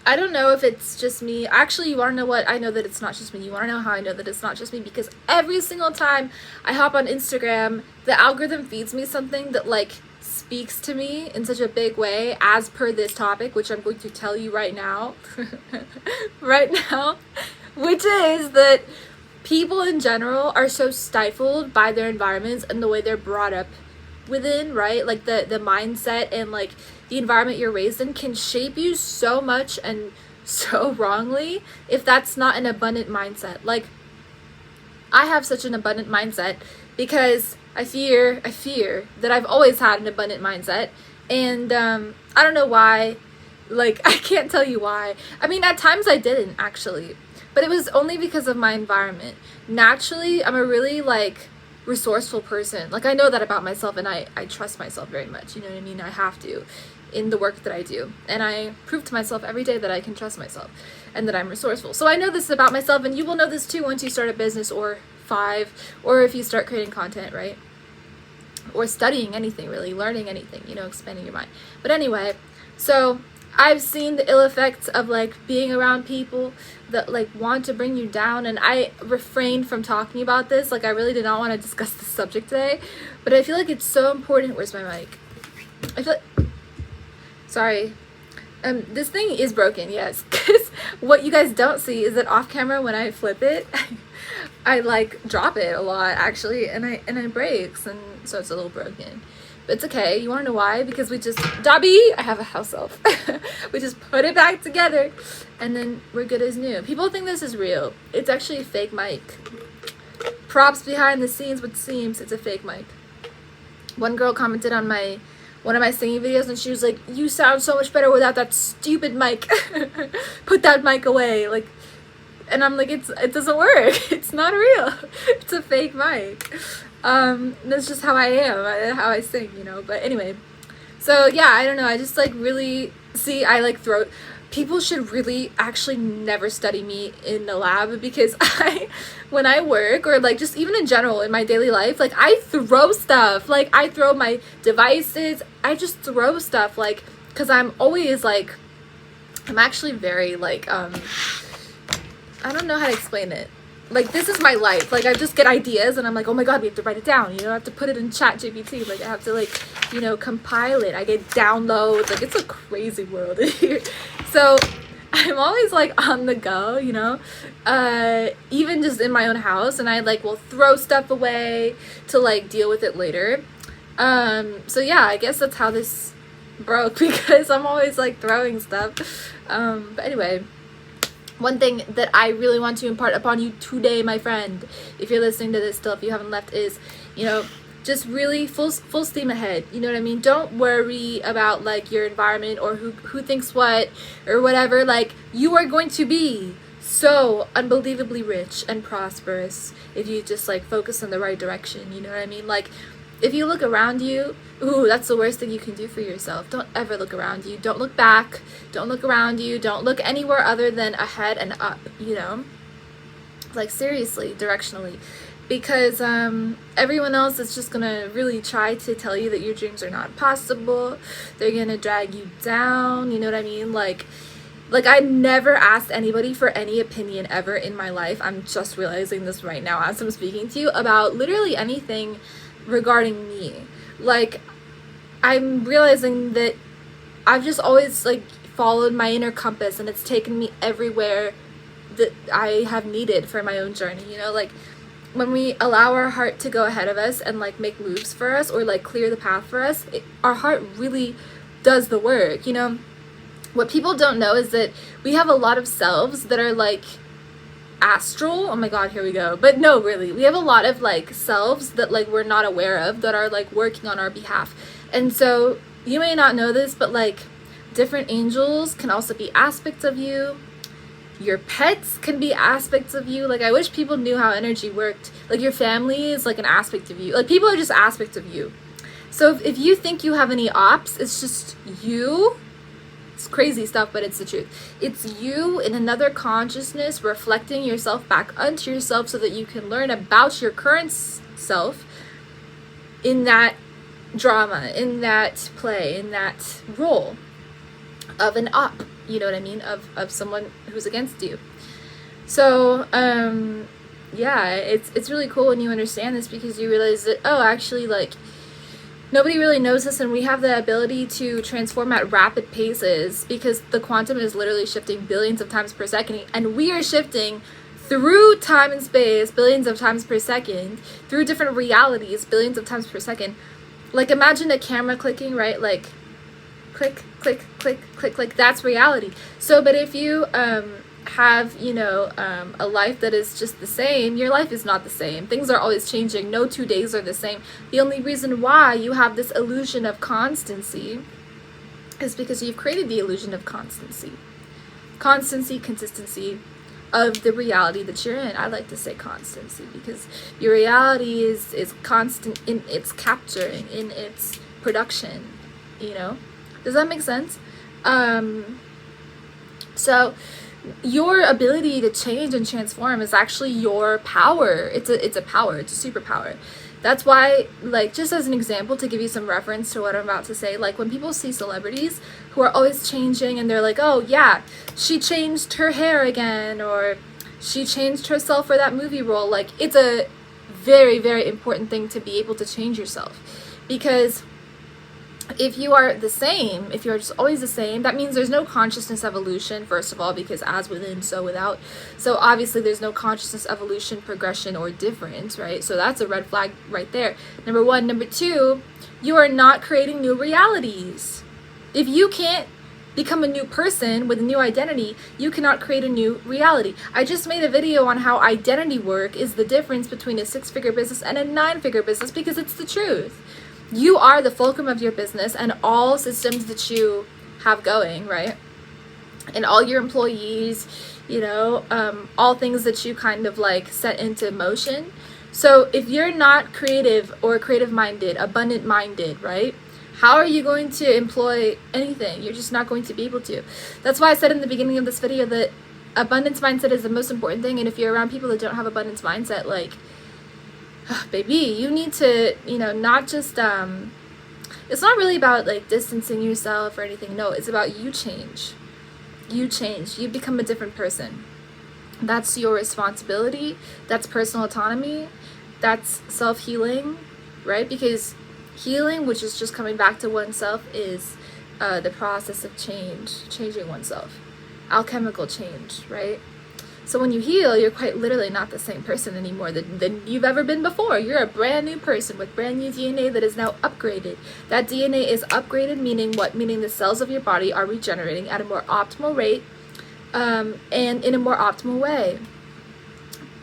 I don't know if it's just me. Actually, you want to know what? I know that it's not just me. You want to know how I know that it's not just me? Because every single time I hop on Instagram, the algorithm feeds me something that like speaks to me in such a big way as per this topic, which I'm going to tell you right now. Right now, which is that people in general are so stifled by their environments and the way they're brought up within, right? Like the mindset and like the environment you're raised in can shape you so much and so wrongly if that's not an abundant mindset. Like, I have such an abundant mindset because I fear that I've always had an abundant mindset, and I don't know why. Like, I can't tell you why. I mean, at times I didn't actually, but it was only because of my environment. Naturally, I'm a really like resourceful person. Like, I know that about myself, and I trust myself very much, you know what I mean? I have to in the work that I do, and I prove to myself every day that I can trust myself and that I'm resourceful. So I know this about myself, and you will know this too once you start a business, or 5, or if you start creating content, right? Or studying anything, really, learning anything, you know, expanding your mind. But anyway, so I've seen the ill effects of like being around people that like want to bring you down, and I refrained from talking about this. Like, I really did not want to discuss this subject today, but I feel like it's so important. Where's my mic? I feel like, sorry, this thing is broken, yes, because what you guys don't see is that off camera when I flip it, I like drop it a lot actually, and it breaks, and so it's a little broken. But it's okay. You want to know why? Because we just, Dobby, I have a house elf. We just put it back together, and then we're good as new. People think this is real. It's actually a fake mic. Props behind the scenes, but seems it's a fake mic. One girl commented on one of my singing videos, and she was like, "You sound so much better without that stupid mic. Put that mic away." Like, and I'm like, it doesn't work. It's not real. It's a fake mic. That's just how I am, how I sing, you know. But anyway, so yeah, I don't know. I just like really see. I like throw. People should really actually never study me in the lab, because when I work, or like just even in general in my daily life, like I throw stuff. Like, I throw my devices. I just throw stuff, like, because I'm always like, I'm actually very like I don't know how to explain it. Like, this is my life. Like, I just get ideas, and I'm like, oh my god, we have to write it down. You know, I have to put it in ChatGPT. Like, I have to, like, you know, compile it. I get downloads. Like, it's a crazy world here. So, I'm always, like, on the go, you know, even just in my own house. And I, like, will throw stuff away to, like, deal with it later. So, yeah, I guess that's how this broke, because I'm always, like, throwing stuff. But anyway, one thing that I really want to impart upon you today, my friend, if you're listening to this still, if you haven't left, is, you know, just really full steam ahead. You know what I mean? Don't worry about like your environment or who thinks what or whatever. Like, you are going to be so unbelievably rich and prosperous if you just like focus in the right direction. You know what I mean? Like, if you look around you, ooh, that's the worst thing you can do for yourself. Don't ever look around you. Don't look back. Don't look around you. Don't look anywhere other than ahead and up, you know? Like, seriously, directionally. Because everyone else is just going to really try to tell you that your dreams are not possible. They're going to drag you down, you know what I mean? Like, I never asked anybody for any opinion ever in my life. I'm just realizing this right now as I'm speaking to you about literally anything regarding me. Like, I'm realizing that I've just always like followed my inner compass, and it's taken me everywhere that I have needed for my own journey, you know? Like, when we allow our heart to go ahead of us and like make moves for us, or like clear the path for us, our heart really does the work, you know? What people don't know is that we have a lot of selves that are like astral. Oh my god, here we go. But no, really, we have a lot of like selves that like we're not aware of, that are like working on our behalf. And so you may not know this, but like different angels can also be aspects of you. Your pets can be aspects of you. Like, I wish people knew how energy worked. Like, your family is like an aspect of you. Like, people are just aspects of you. So if you think you have any ops, it's just you. It's crazy stuff, but it's the truth. It's you in another consciousness reflecting yourself back onto yourself so that you can learn about your current self in that drama, in that play, in that role of an op, you know what I mean, of someone who's against you. So yeah, it's really cool when you understand this, because you realize that, oh, actually, like, nobody really knows this, and we have the ability to transform at rapid paces, because the quantum is literally shifting billions of times per second, and we are shifting through time and space billions of times per second, through different realities billions of times per second. Like, imagine a camera clicking, right? Like, click, click, click, click, click. That's reality. So, but if you have, you know, a life that is just the same, your life is not the same. Things are always changing. No 2 days are the same. The only reason why you have this illusion of constancy is because you've created the illusion of constancy. Constancy, consistency of the reality that you're in. I like to say constancy, because your reality is constant in its capturing, in its production, you know? Does that make sense? So your ability to change and transform is actually your power. It's a power. It's a superpower. That's why, like, just as an example, to give you some reference to what I'm about to say, like, when people see celebrities who are always changing, and they're like, oh yeah, she changed her hair again, or she changed herself for that movie role, like, it's a very, very important thing to be able to change yourself. Because if you are the same, if you're just always the same, that means there's no consciousness evolution, first of all, because as within, so without. So obviously there's no consciousness evolution, progression, or difference, right? So that's a red flag right there. Number one. Number two, you are not creating new realities. If you can't become a new person with a new identity, you cannot create a new reality. I just made a video on how identity work is the difference between a 6-figure business and a 9-figure business, because it's the truth. You are the fulcrum of your business and all systems that you have going, right? And all your employees, you know, all things that you kind of like set into motion. So if you're not creative or creative minded, abundant minded, right? How are you going to employ anything? You're just not going to be able to. That's why I said in the beginning of this video that abundance mindset is the most important thing. And if you're around people that don't have abundance mindset, like, baby, you need to, you know, not just it's not really about like distancing yourself or anything. No, it's about you change. You become a different person. That's your responsibility. That's personal autonomy. That's self-healing, right? Because healing, which is just coming back to oneself, is the process of changing oneself, alchemical change, right? So when you heal, you're quite literally not the same person anymore than you've ever been before. You're a brand new person with brand new DNA that is now upgraded. That DNA is upgraded, meaning what? Meaning the cells of your body are regenerating at a more optimal rate, and in a more optimal way,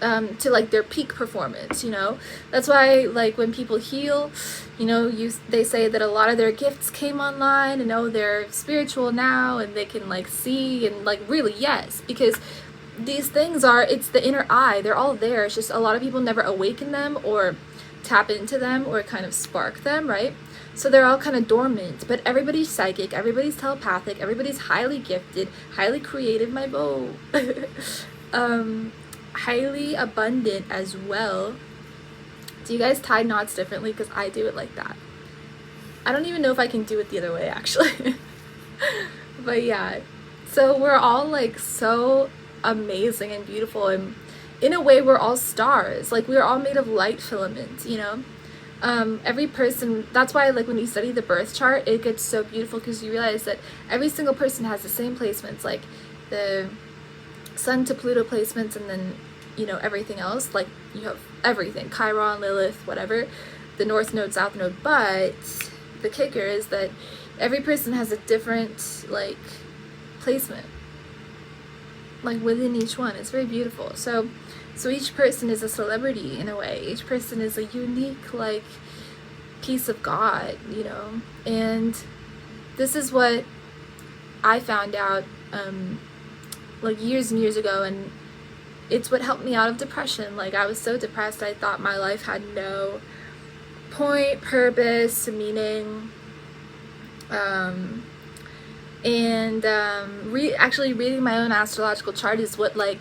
to like their peak performance, you know? That's why, like, when people heal, you know, they say that a lot of their gifts came online, and oh, they're spiritual now, and they can like see, and like, really, yes, because these things are, it's the inner eye. They're all there. It's just a lot of people never awaken them or tap into them or kind of spark them, right? So they're all kind of dormant. But everybody's psychic. Everybody's telepathic. Everybody's highly gifted, highly creative, my beau. Highly abundant as well. Do you guys tie knots differently? Because I do it like that. I don't even know if I can do it the other way, actually. But yeah. So we're all like so amazing and beautiful, and in a way we're all stars. Like, we're all made of light filaments, you know? Every person, that's why, like, when you study the birth chart, it gets so beautiful, because you realize that every single person has the same placements, like the Sun to Pluto placements, and then, you know, everything else. Like, you have everything, Chiron, Lilith, whatever, the North Node, South Node. But the kicker is that every person has a different, like, placement, like, within each one. It's very beautiful. So each person is a celebrity in a way. Each person is a unique, like, piece of God, you know? And this is what I found out like years and years ago, and it's what helped me out of depression. Like, I was so depressed, I thought my life had no point, purpose, meaning. Actually reading my own astrological chart is what, like,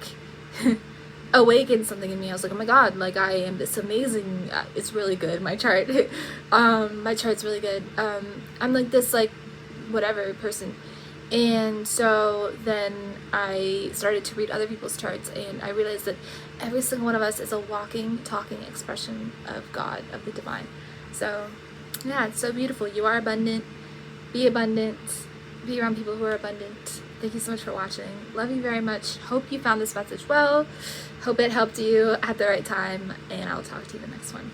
awakened something in me. I was like, oh my god, like, I am this amazing, it's really good, my chart. My chart's really good. I'm like this, like, whatever person, And so then I started to read other people's charts, and I realized that every single one of us is a walking, talking expression of God, of the divine. So yeah, it's so beautiful. You are abundant. Be abundant. Be around people who are abundant. Thank you so much for watching. Love you very much. Hope you found this message well. Hope it helped you at the right time, and I'll talk to you in the next one.